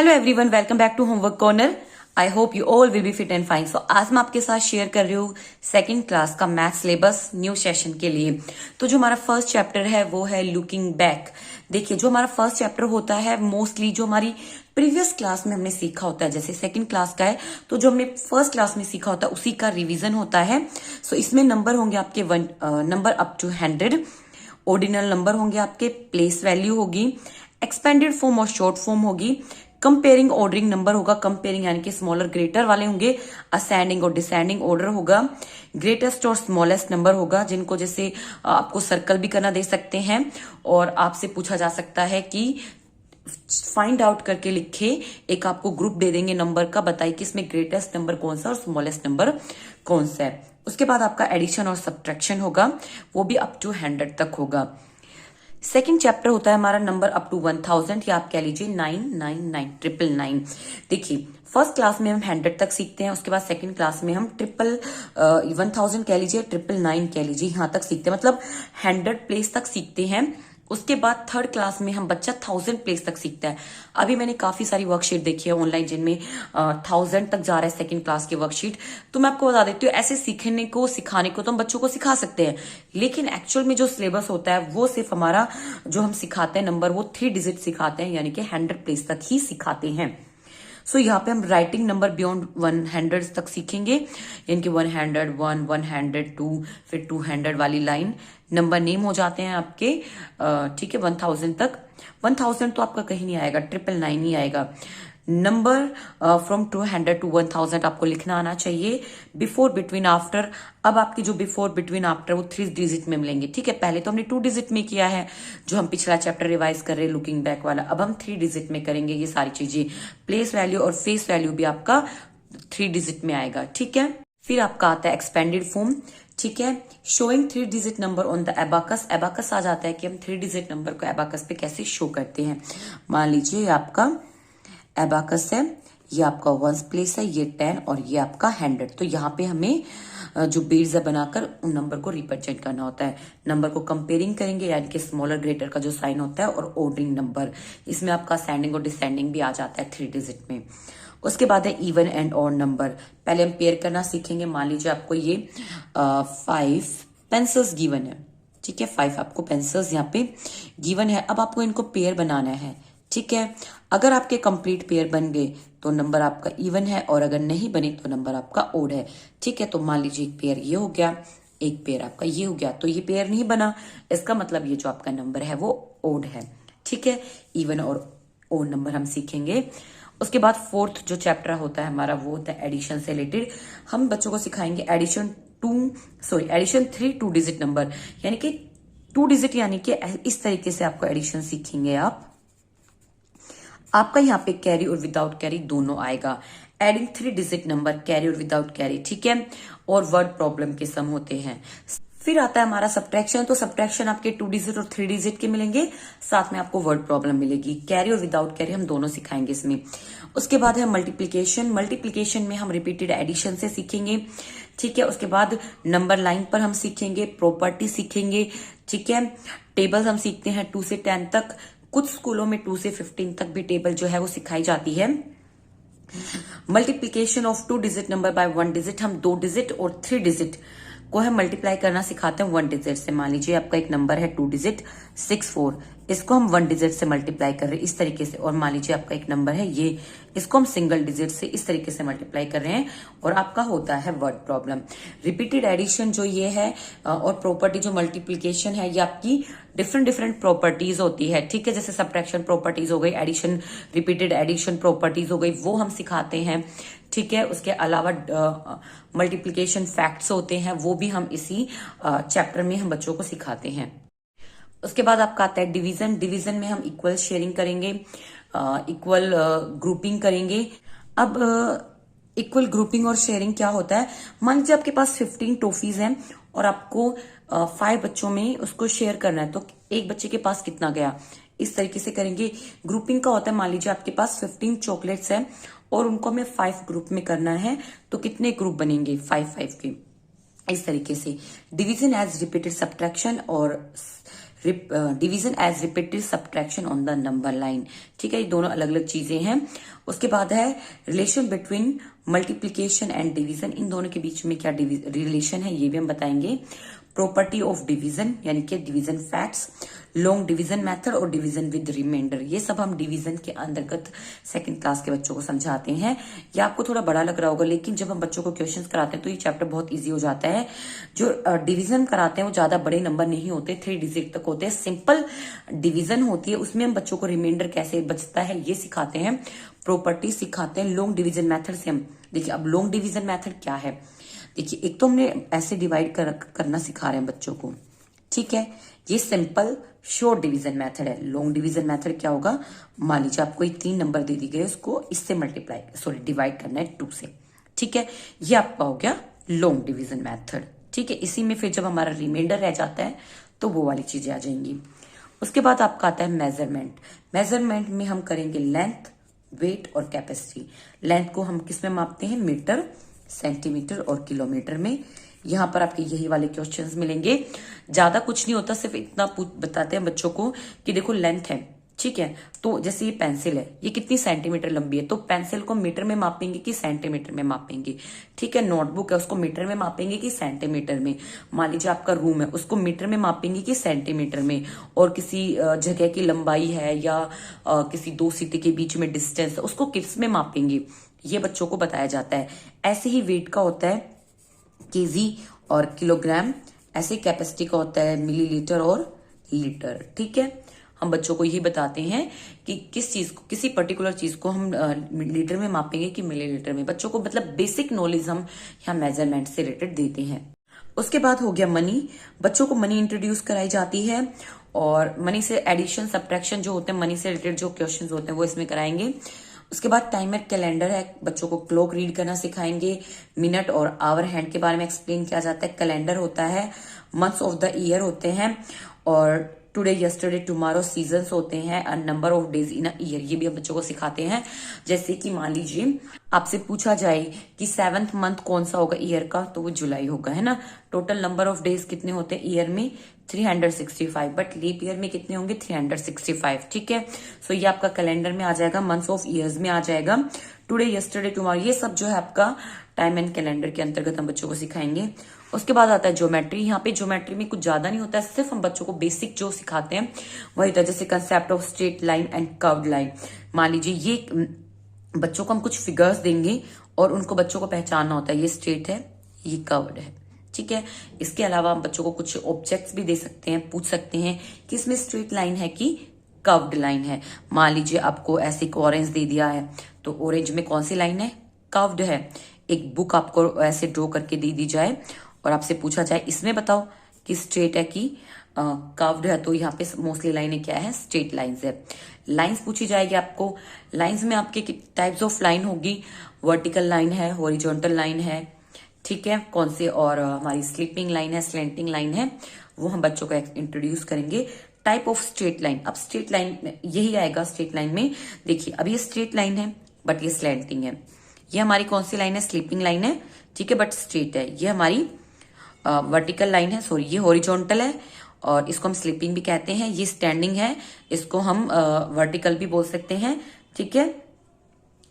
Hello everyone, welcome back to homework corner. I hope you all will be fit and fine. So आज मैं आपके साथ share कर रही हूँ सेकंड क्लास का मैथ सिलेबस न्यू सेशन के लिए। तो जो हमारा फर्स्ट चैप्टर है वो है लुकिंग बैक। देखिए, जो हमारा फर्स्ट चैप्टर होता है मोस्टली जो हमारी प्रीवियस क्लास में हमने सीखा होता है, जैसे सेकंड क्लास का है तो जो हमने फर्स्ट क्लास में सीखा होता है उसी का रिवीजन होता है। सो इसमें नंबर होंगे आपके number up to 100, ordinal number होंगे आपके, प्लेस वैल्यू होगी, एक्सपेंडेड फॉर्म और शॉर्ट फॉर्म होगी, कंपेयरिंग ऑर्डरिंग नंबर होगा, कंपेयरिंग यानी कि स्मॉलर ग्रेटर वाले होंगे, असेंडिंग और डिसेंडिंग ऑर्डर होगा, ग्रेटेस्ट और स्मॉलेस्ट नंबर होगा, जिनको जैसे आपको सर्कल भी करना दे सकते हैं और आपसे पूछा जा सकता है कि फाइंड आउट करके लिखे। एक आपको ग्रुप दे देंगे नंबर का, बताइए कि इसमें ग्रेटेस्ट नंबर कौन सा और स्मॉलेस्ट नंबर कौन सा है। उसके बाद आपका एडिशन और सब्ट्रैक्शन होगा, वो भी अप टू 100 तक होगा। सेकेंड चैप्टर होता है हमारा नंबर अप टू 1000 या आप कह लीजिए 999 देखिए, फर्स्ट क्लास में हम 100 तक सीखते हैं, उसके बाद सेकंड क्लास में हम 1000 कह लीजिए, 999 कह लीजिए, यहां तक सीखते हैं, मतलब 100 प्लेस तक सीखते हैं। उसके बाद थर्ड क्लास में हम बच्चा 1000 प्लेस तक सीखता है। अभी मैंने काफी सारी वर्कशीट देखी है ऑनलाइन जिनमें 1000 तक जा रहा है सेकंड क्लास की वर्कशीट। तो मैं आपको बता देती हूँ, ऐसे सीखने को सिखाने को तो हम बच्चों को सिखा सकते हैं, लेकिन एक्चुअल में जो सिलेबस होता है वो सिर्फ हमारा जो हम सिखाते हैं नंबर वो 3 डिजिट सिखाते हैं, यानी कि 100 प्लेस तक ही सिखाते हैं। सो यहाँ पे हम राइटिंग नंबर बियॉन्ड 100 तक सीखेंगे, यानी कि 101, 102, फिर 200 वाली लाइन नंबर नेम हो जाते हैं आपके। ठीक है, 1000 तक। 1000 तो आपका कहीं नहीं आएगा, 999 ही आएगा। नंबर फ्रॉम 200 टू 1000 आपको लिखना आना चाहिए। Before, between, after. अब आपकी जो बिफोर, बिटवीन, आफ्टर वो 3 डिजिट में मिलेंगे। ठीक है, पहले तो हमने 2 डिजिट में किया है, जो हम पिछला चैप्टर रिवाइज कर रहे हैं लुकिंग बैक वाला। अब हम 3 डिजिट में करेंगे ये सारी चीजें। प्लेस वैल्यू और फेस वैल्यू भी आपका 3 डिजिट में आएगा। ठीक है, फिर आपका आता है एक्सपेंडेड फॉर्म। ठीक है, showing 3 digit number on the abacus. Abacus आ जाता है कि हम 3 डिजिट नंबर को एबाकस पे कैसे शो करते हैं। मान लीजिए आपका एबाकस है, ये आपका वंस प्लेस है, ये 10 और ये आपका 100। तो यहाँ पे हमें जो बेड्स है बनाकर उन नंबर को रिप्रेजेंट करना होता है। नंबर को कंपेयरिंग करेंगे, यानी कि स्मॉलर ग्रेटर का जो साइन होता है, और ऑर्डरिंग नंबर, इसमें आपका असेंडिंग और डिसेंडिंग भी आ जाता है 3 डिजिट में। उसके बाद है इवन एंड ऑड नंबर। पहले हम पेयर करना सीखेंगे। मान लीजिए आपको ये 5 पेंसिल्स गिवन है। ठीक है, 5 आपको पेंसिल्स यहाँ पे गिवन है। अब आपको इनको पेयर बनाना है। ठीक है, अगर आपके कंप्लीट पेयर बन गए तो नंबर आपका इवन है, और अगर नहीं बने तो नंबर आपका ओड है। ठीक है, तो मान लीजिए एक पेयर ये हो गया, एक पेयर आपका ये हो गया, तो ये पेयर नहीं बना, इसका मतलब ये जो आपका नंबर है वो ओड है। ठीक है, इवन और ओड नंबर हम सीखेंगे। उसके बाद फोर्थ जो चैप्टर होता है हमारा वो होता है एडिशन से रिलेटेड। हम बच्चों को सिखाएंगे एडिशन 3 2 डिजिट नंबर, यानी कि 2 डिजिट, यानी कि इस तरीके से आपको एडिशन सीखेंगे आप। आपका यहाँ पे कैरी और विदाउट कैरी दोनों आएगा। एडिंग 3 डिजिट नंबर, कैरी और विदाउट कैरी। ठीक है, और वर्ड प्रॉब्लम के सम होते हैं। फिर आता है हमारा सब्ट्रैक्शन। तो सब्ट्रैक्शन आपके 2 डिजिट और 3 डिजिट के मिलेंगे, साथ में आपको वर्ड प्रॉब्लम मिलेगी। कैरी और विदाउट कैरी हम दोनों सिखाएंगे इसमें। उसके बाद है मल्टीप्लीकेशन। मल्टीप्लीकेशन में हम रिपीटेड एडिशन से सीखेंगे। ठीक है, उसके बाद नंबर लाइन पर हम सीखेंगे, प्रॉपर्टी सीखेंगे। ठीक है, टेबल हम सीखते हैं 2 से 10 तक। कुछ स्कूलों में 2 से 15 तक भी टेबल जो है वो सिखाई जाती है। Multiplication of 2 digit number by 1 digit, हम 2 डिजिट और 3 डिजिट को हम मल्टीप्लाई करना सिखाते हैं 1 डिजिट से। मान लीजिए आपका एक नंबर है 2 डिजिट 64, इसको हम 1 डिजिट से मल्टीप्लाई कर रहे हैं इस तरीके से। और मान लीजिए आपका एक नंबर है ये, इसको हम सिंगल डिजिट से इस तरीके से मल्टीप्लाई कर रहे हैं, और आपका होता है वर्ड प्रॉब्लम। रिपीटेड एडिशन जो ये है और प्रॉपर्टी जो मल्टीप्लीकेशन है, ये आपकी डिफरेंट प्रॉपर्टीज होती है। ठीक है, जैसे सब्ट्रैक्शन प्रॉपर्टीज हो गई, एडिशन रिपीटेड एडिशन प्रॉपर्टीज हो गई, वो हम सिखाते हैं। ठीक है, उसके अलावा मल्टीप्लीकेशन फैक्ट्स होते हैं, वो भी हम इसी चैप्टर में हम बच्चों को सिखाते हैं। उसके बाद आपका आता है डिवीजन। डिवीजन में हम इक्वल शेयरिंग करेंगे, इक्वल ग्रुपिंग करेंगे। अब इक्वल ग्रुपिंग और शेयरिंग क्या होता है, मान लीजिए आपके पास 15 टॉफीज हैं और आपको 5 बच्चों में उसको शेयर करना है, तो एक बच्चे के पास कितना गया, इस तरीके से करेंगे। ग्रुपिंग का होता है, मान लीजिए आपके पास 15 चॉकलेट्स हैं और उनको हमें 5 ग्रुप में करना है, तो कितने ग्रुप बनेंगे, 5 5 के, इस तरीके से। डिवीजन एज रिपीटेड सब्ट्रैक्शन और division as repeated subtraction on the number line. ठीक है, ये दोनों अलग अलग चीजें हैं। उसके बाद है relation between multiplication and division, इन दोनों के बीच में क्या रिलेशन है ये भी हम बताएंगे। प्रॉपर्टी ऑफ डिवीजन यानी कि division facts, long division method और डिवीजन विद रिमाइंडर, ये सब हम डिवीजन के अंतर्गत सेकंड क्लास के बच्चों को समझाते हैं। ये आपको थोड़ा बड़ा लग रहा होगा, लेकिन जब हम बच्चों को क्वेश्चंस कराते हैं तो ये चैप्टर बहुत इजी हो जाता है। जो डिवीजन कराते हैं वो ज्यादा बड़े नंबर नहीं होते, 3 डिजिट तक होते हैं। सिंपल डिवीजन होती है, उसमें हम बच्चों को रिमाइंडर कैसे बचता है ये सिखाते हैं, प्रॉपर्टी सिखाते हैं। लॉन्ग डिवीजन मेथड से हम देखिए, अब लॉन्ग डिवीजन मेथड क्या है। देखिए, एक तो हमने ऐसे डिवाइड करना सिखा रहे हैं बच्चों को, ठीक है। ये सिंपल शॉर्ट डिवीजन मेथड है। लॉन्ग डिवीजन मेथड क्या होगा, मान लीजिए आपको ये 3 नंबर दे दी गए, उसको इससे डिवाइड करना है 2 से, ठीक है। ये आपका हो गया लॉन्ग डिवीजन मेथड, ठीक है। इसी में फिर जब हमारा रिमाइंडर रह जाता है तो वो वाली चीजें आ जाएंगी। उसके बाद आपका आता है मेजरमेंट। मेजरमेंट में हम करेंगे लेंथ, वेट और कैपेसिटी। लेंथ को हम किस में मापते हैं, मीटर, सेंटीमीटर और किलोमीटर में। यहाँ पर आपके यही वाले क्वेश्चंस मिलेंगे। ज्यादा कुछ नहीं होता, सिर्फ इतना बताते हैं बच्चों को कि देखो लेंथ है, ठीक है। तो जैसे ये पेंसिल है, ये कितनी सेंटीमीटर लंबी है, तो पेंसिल को मीटर में मापेंगे कि सेंटीमीटर में मापेंगे, ठीक है। नोटबुक है, उसको मीटर में मापेंगे कि सेंटीमीटर में। मान लीजिए आपका रूम है, उसको मीटर में मापेंगे कि सेंटीमीटर में। और किसी जगह की लंबाई है या किसी 2 सिटी के बीच में डिस्टेंस है, उसको किस में मापेंगे, ये बच्चों को बताया जाता है। ऐसे ही वेट का होता है केजी और किलोग्राम, ऐसे कैपेसिटी का होता है मिलीलीटर और लीटर, ठीक है। हम बच्चों को यही बताते हैं कि किस चीज को, किसी पर्टिकुलर चीज को हम लीटर में मापेंगे कि मिलीलीटर में। बच्चों को मतलब बेसिक नॉलेज हम यहाँ मेजरमेंट से रिलेटेड देते हैं। उसके बाद हो गया मनी। बच्चों को मनी इंट्रोड्यूस कराई जाती है, और मनी से एडिशन सब्ट्रैक्शन जो होते हैं, मनी से रिलेटेड जो क्वेश्चन होते हैं वो इसमें कराएंगे। उसके बाद टाइमर कैलेंडर है, बच्चों को क्लॉक रीड करना सिखाएंगे। मिनट और आवर हैंड के बारे में एक्सप्लेन किया जाता है। कैलेंडर होता है, मंथ्स ऑफ द ईयर होते हैं, और टुडे, यस्टरडे, टुमारो सीजन्स होते हैं, a number of days in a year, ये भी हम बच्चों को सिखाते हैं। जैसे कि मान लीजिए आपसे पूछा जाए कि 7th मंथ कौन सा होगा ईयर का, तो वो जुलाई होगा, है ना। टोटल नंबर ऑफ डेज कितने होते हैं ईयर में, 365, बट लीप ईयर में कितने होंगे, 365, ठीक है। सो ये आपका कैलेंडर में आ जाएगा, मंथ्स ऑफ ईयर्स में आ जाएगा। टुडे, यस्टरडे, टुमारो, ये सब जो है आपका टाइम एंड कैलेंडर के अंतर्गत हम बच्चों को सिखाएंगे। उसके बाद आता है ज्योमेट्री। यहाँ पे ज्योमेट्री में कुछ ज्यादा नहीं होता है, सिर्फ हम बच्चों को बेसिक जो सिखाते हैं वही होता है। जैसे concept of straight line and curved line. मान लीजिए ये बच्चों को हम कुछ फिगर्स देंगे और उनको बच्चों को पहचानना होता है, ये स्ट्रेट है, ये कर्व्ड है, ठीक है। इसके अलावा हम बच्चों को कुछ ऑब्जेक्ट्स भी दे सकते हैं, पूछ सकते हैं कि इसमें स्ट्रेट लाइन है कि कर्व्ड लाइन है। मान लीजिए आपको ऐसे एक ऑरेंज दे दिया है, तो ऑरेंज में कौन सी लाइन है, कर्व्ड है। एक बुक आपको ऐसे ड्रॉ करके दे दी जाए और आपसे पूछा जाए इसमें बताओ कि स्ट्रेट है कि कर्व्ड है, तो यहाँ पे मोस्टली लाइनें क्या है, स्ट्रेट लाइंस है। लाइंस पूछी जाएगी आपको। लाइंस में आपके टाइप्स ऑफ लाइन होगी, वर्टिकल लाइन है, हॉरिजॉन्टल लाइन है, ठीक है, कौन से, और हमारी स्लीपिंग लाइन है, स्लैंटिंग लाइन है, वो हम बच्चों को इंट्रोड्यूस करेंगे। टाइप ऑफ स्ट्रेट लाइन, अब स्ट्रेट लाइन यही आएगा। स्ट्रेट लाइन में देखिए, अब ये स्ट्रेट लाइन है बट ये स्लैंटिंग है। ये हमारी कौन सी लाइन है, स्लीपिंग लाइन है, ठीक है, बट स्ट्रेट है। ये हमारी वर्टिकल लाइन है, सॉरी ये हॉरिजॉन्टल है, और इसको हम स्लीपिंग भी कहते हैं। ये स्टैंडिंग है, इसको हम वर्टिकल भी बोल सकते हैं, ठीक है।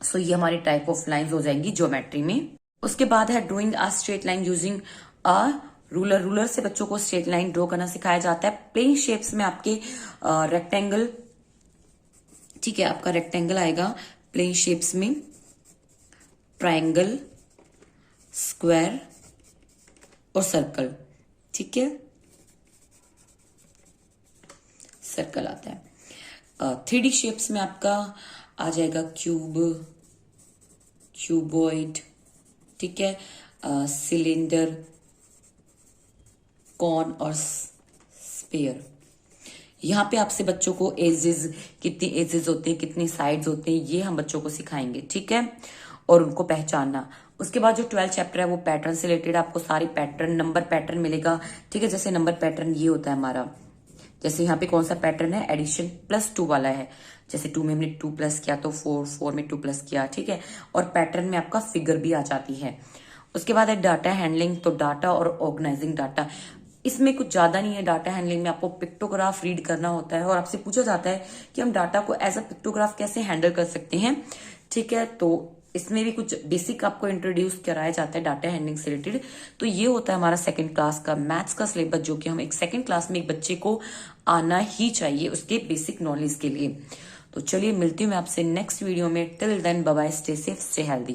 सो ये हमारी टाइप ऑफ लाइंस हो जाएंगी ज्योमेट्री में। उसके बाद है drawing a straight line using a ruler. Ruler से बच्चों को स्ट्रेट लाइन ड्रॉ करना सिखाया जाता है। प्लेन शेप्स में आपके रेक्टेंगल, ठीक है, आपका रेक्टेंगल आएगा प्लेन शेप्स में, ट्रायंगल, स्क्वायर और सर्कल, ठीक है, सर्कल आता है। 3D शेप्स में आपका आ जाएगा क्यूब, क्यूबॉइड, ठीक है, सिलेंडर, कॉन और स्फीयर। यहाँ पे आपसे बच्चों को एजेस, कितनी एजेस होते हैं, कितनी साइड्स होते हैं, ये हम बच्चों को सिखाएंगे, ठीक है, और उनको पहचानना। उसके बाद जो 12 चैप्टर है वो पैटर्न से रिलेटेड, आपको सारी पैटर्न, नंबर पैटर्न मिलेगा, ठीक है। जैसे नंबर पैटर्न ये होता है हमारा, जैसे यहाँ पे कौन सा पैटर्न है, एडिशन +2 वाला है। जैसे 2 में हमने 2 प्लस किया तो 4, 4 में 2 प्लस किया, ठीक है। और पैटर्न में आपका फिगर भी आ जाती है। उसके बाद है डाटा हैंडलिंग, तो डाटा और ऑर्गेनाइजिंग डाटा। इसमें कुछ ज्यादा नहीं है। डाटा हैंडलिंग में आपको पिक्टोग्राफ रीड करना होता है और आपसे पूछा जाता है कि हम डाटा को एज अ पिक्टोग्राफ कैसे हैंडल कर सकते हैं। ठीक है, तो इसमें भी कुछ बेसिक आपको इंट्रोड्यूस कराया जाता है डाटा हैंडलिंग से रिलेटेड। तो ये होता है हमारा सेकंड क्लास का मैथ्स का सिलेबस, जो कि हम एक सेकंड क्लास में एक बच्चे को आना ही चाहिए उसके बेसिक नॉलेज के लिए। तो चलिए मिलती हूँ मैं आपसे नेक्स्ट वीडियो में। Till then bye bye, stay safe, stay healthy.